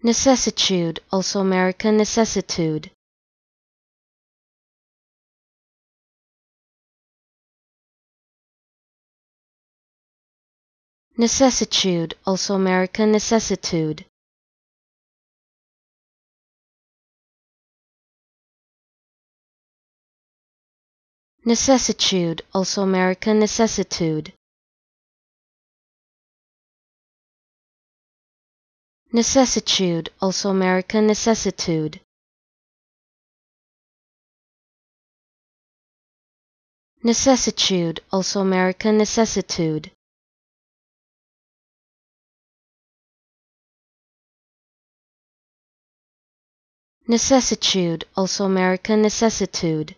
Necessitude, also American necessitude. Necessitude, also American necessitude. Necessitude, also American necessitude. Necessitude, also American necessitude. Necessitude, also American necessitude. Necessitude, also American necessitude.